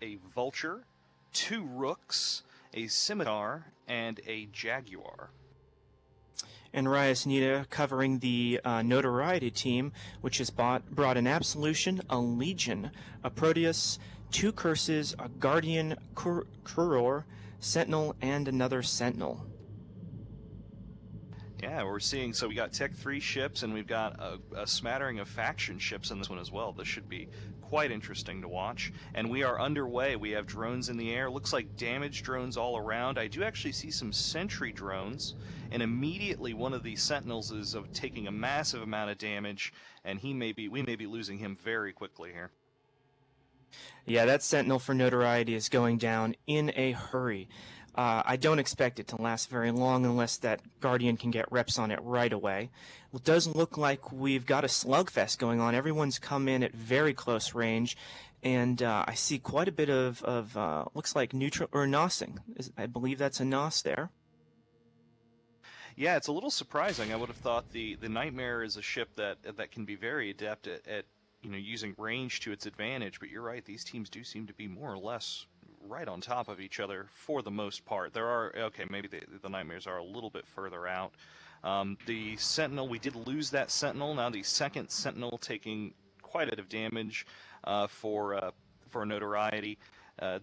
a vulture, 2 rooks, a scimitar, and a jaguar. And Rias Nita covering the Notoriety team, which has brought an Absolution, a Legion, a Proteus, 2 Curses, a Guardian, Kuror, Sentinel, and another Sentinel. Yeah, we're seeing, so we got Tech 3 ships, and we've got a smattering of faction ships in this one as well. This should be quite interesting to watch. And we are underway. We have drones in the air. Looks like damage drones all around. I do actually see some sentry drones, and immediately one of these sentinels is taking a massive amount of damage, and we may be losing him very quickly here. Yeah, that Sentinel for Notoriety is going down in a hurry. I don't expect it to last very long unless that Guardian can get reps on it right away. It does look like we've got a slugfest going on. Everyone's come in at very close range, and I see quite a bit of looks like neutral or nosing. I believe that's a nos there. Yeah, it's a little surprising. I would have thought the Nightmare is a ship that can be very adept at using range to its advantage, but you're right, these teams do seem to be more or less right on top of each other for the most part. There are, okay, maybe the Nightmares are a little bit further out. The Sentinel, we did lose that Sentinel. Now the second Sentinel taking quite a bit of damage for Notoriety.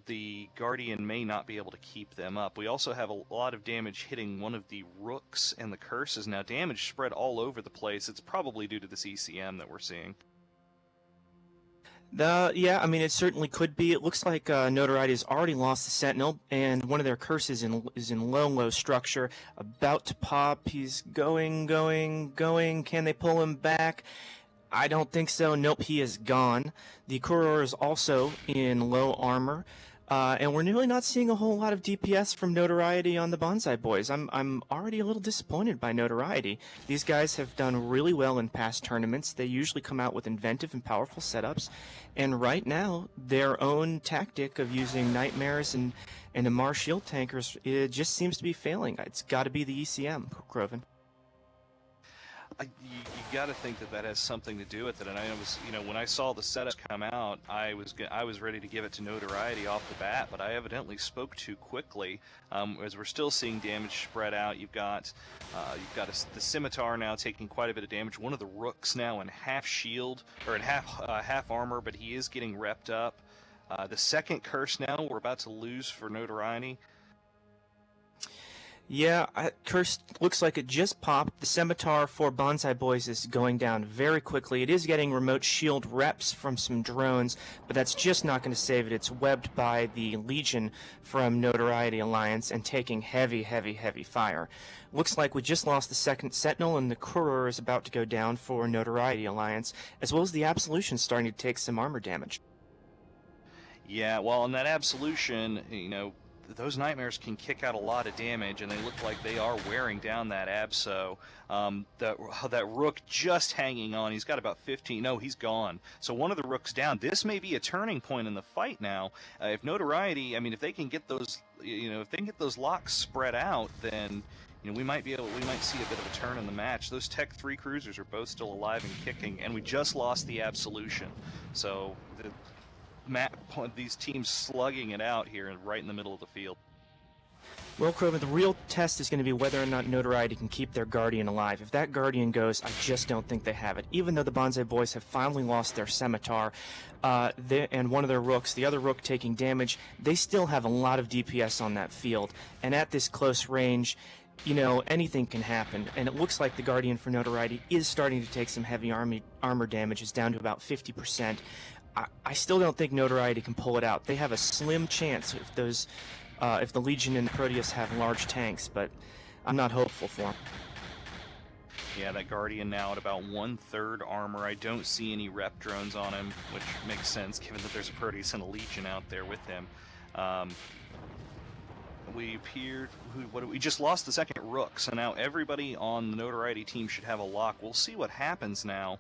The Guardian may not be able to keep them up. We also have a lot of damage hitting one of the Rooks and the Curses. Now damage spread all over the place. It's probably due to this ECM that we're seeing. Yeah, I mean, it certainly could be. It looks like Notoriety has already lost the Sentinel, and one of their curses is in low structure, about to pop. He's going. Can they pull him back? I don't think so. Nope, he is gone. The Kuror is also in low armor. And we're really not seeing a whole lot of DPS from Notoriety on the Banzai boys. I'm already a little disappointed by Notoriety. These guys have done really well in past tournaments. They usually come out with inventive and powerful setups. And right now, their own tactic of using Nightmares and Amar shield tankers, it just seems to be failing. It's got to be the ECM, Croven. You got to think that has something to do with it. And I was, when I saw the setup come out, I was ready to give it to Notoriety off the bat, but I evidently spoke too quickly. As we're still seeing damage spread out, you've got the Scimitar now taking quite a bit of damage. One of the Rooks now in half shield or in half armor, but he is getting repped up. The second Curse now we're about to lose for Notoriety. Yeah, Curse looks like it just popped. The Scimitar for Banzai Boys is going down very quickly. It is getting remote shield reps from some drones, but that's just not going to save it. It's webbed by the Legion from Notoriety Alliance and taking heavy fire. Looks like we just lost the second Sentinel, and the Kuror is about to go down for Notoriety Alliance, as well as the Absolution starting to take some armor damage. Yeah, well, in that Absolution, those Nightmares can kick out a lot of damage, and they look like they are wearing down that Abso. That Rook just hanging on. He's got about 15. No, he's gone. So one of the Rooks down. This may be a turning point in the fight now. If Notoriety, if they can get those, if they can get those locks spread out, then we might see a bit of a turn in the match. Those Tech 3 cruisers are both still alive and kicking, and we just lost the Absolution. So these teams slugging it out here right in the middle of the field. Well, Croven, the real test is going to be whether or not Notoriety can keep their Guardian alive. If that Guardian goes, I just don't think they have it. Even though the Banzai boys have finally lost their Scimitar and one of their Rooks, the other Rook taking damage, they still have a lot of DPS on that field. And at this close range, anything can happen. And it looks like the Guardian for Notoriety is starting to take some heavy armor damage. It's down to about 50%. I still don't think Notoriety can pull it out. They have a slim chance if the Legion and Proteus have large tanks, but I'm not hopeful for them. Yeah, that Guardian now at about 1/3 armor. I don't see any rep drones on him, which makes sense given that there's a Proteus and a Legion out there with him. We just lost the second Rook, so now everybody on the Notoriety team should have a lock. We'll see what happens now.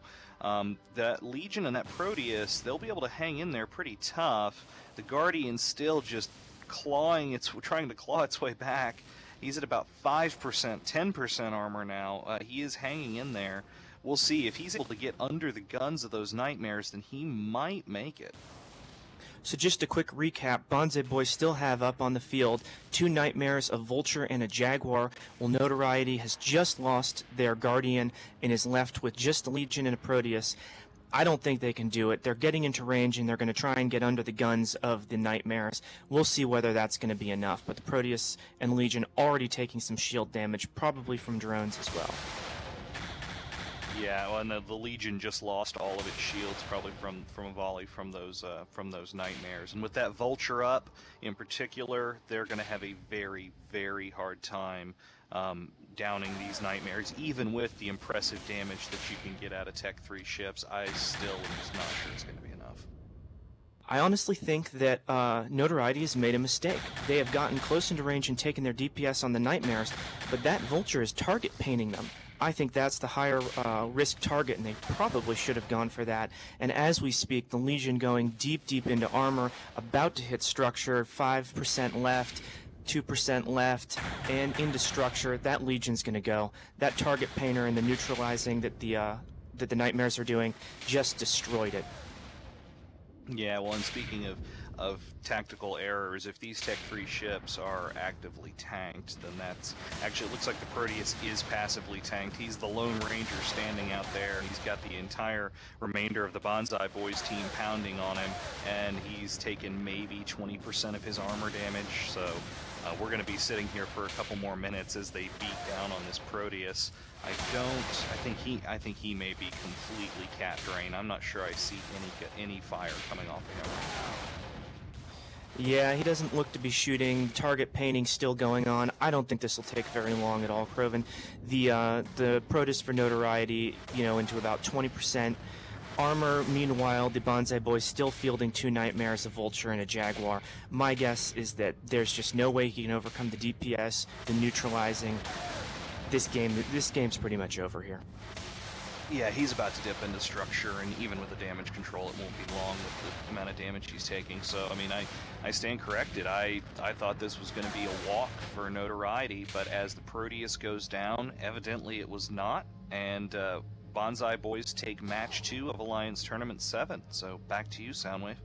That Legion and that Proteus, they'll be able to hang in there pretty tough. The Guardian's still just trying to claw its way back. He's at about 5%, 10% armor now. He is hanging in there. We'll see. If he's able to get under the guns of those Nightmares, then he might make it. So just a quick recap, Banzai boys still have up on the field 2 Nightmares, a Vulture, and a Jaguar, while Notoriety has just lost their Guardian and is left with just a Legion and a Proteus. I don't think they can do it. They're getting into range, and they're going to try and get under the guns of the Nightmares. We'll see whether that's going to be enough, but the Proteus and Legion already taking some shield damage, probably from drones as well. Yeah, well, and the Legion just lost all of its shields, probably from a volley from those Nightmares. And with that Vulture up, in particular, they're going to have a very, very hard time downing these Nightmares, even with the impressive damage that you can get out of Tech 3 ships. I still am just not sure it's going to be enough. I honestly think that Notoriety has made a mistake. They have gotten close into range and taken their DPS on the Nightmares, but that Vulture is target painting them. I think that's the higher risk target, and they probably should have gone for that. And as we speak, the Legion going deep, deep into armor, about to hit structure, 5% left, 2% left, and into structure. That Legion's going to go. That target painter and the neutralizing that the Nightmares are doing just destroyed it. Yeah, well, and speaking of tactical errors, if these Tech 3 ships are actively tanked, then that's... Actually, it looks like the Proteus is passively tanked. He's the Lone Ranger standing out there. He's got the entire remainder of the Banzai boys team pounding on him, and he's taken maybe 20% of his armor damage, so we're going to be sitting here for a couple more minutes as they beat down on this Proteus. I think he may be completely cat drained. I'm not sure I see any fire coming off of him right now. Yeah, he doesn't look to be shooting. Target painting still going on. I don't think this will take very long at all, Croven. The Proteus for Notoriety, into about 20% armor. Meanwhile, the Banzai boys still fielding 2 Nightmares, a Vulture, and a Jaguar. My guess is that there's just no way he can overcome the DPS, the neutralizing. This game's pretty much over here. Yeah, he's about to dip into structure, and even with the damage control, it won't be long with the amount of damage he's taking. So, I mean, I stand corrected. I thought this was going to be a walk for Notoriety, but as the Proteus goes down, evidently it was not, and Banzai boys take match 2 of Alliance Tournament 7. So, back to you, Soundwave.